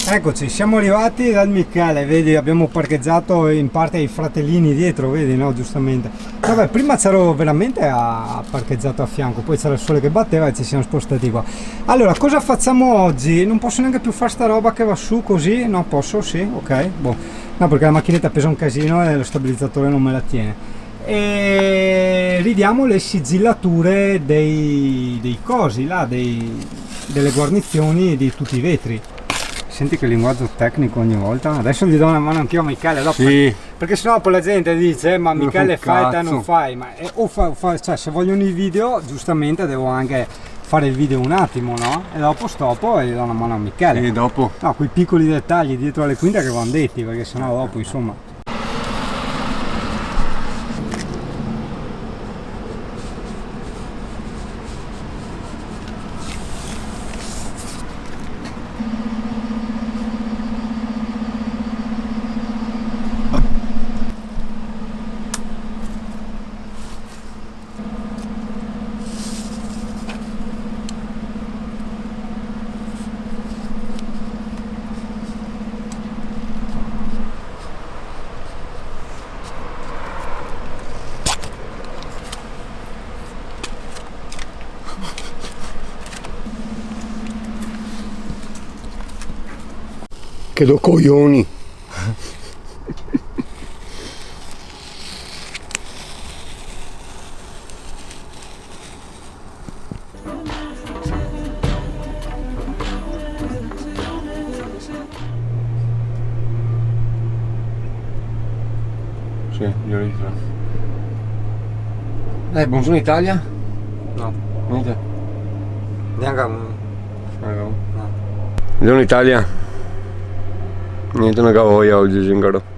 Eccoci, siamo arrivati dal Michele, vedi, abbiamo parcheggiato in parte ai fratellini dietro, vedi, no, giustamente. Vabbè, prima c'ero veramente parcheggiato a fianco, poi c'era il sole che batteva e ci siamo spostati qua. Allora, cosa facciamo oggi? Non posso neanche più fare sta roba che va su così? No, posso? Sì, ok, boh. No, perché la macchinetta pesa un casino e lo stabilizzatore non me la tiene. E ridiamo le sigillature dei cosi là, delle guarnizioni di tutti i vetri. Senti che linguaggio tecnico ogni volta. Adesso gli do una mano anch'io a Michele, dopo, Sì. perché sennò poi la gente dice ma Michele fai, te non fai. Ma cioè, se vogliono i video, giustamente devo anche fare il video un attimo, no? E dopo stoppo e gli do una mano a Michele. E dopo? No, quei piccoli dettagli dietro alle quinte che vanno detti, perché sennò dopo insomma. Che do coglioni. Sì, io li fa. Buongiorno Italia? No, Niente. neanche No. Buongiorno Italia. Niente, una cavoia oggi, Zingaro.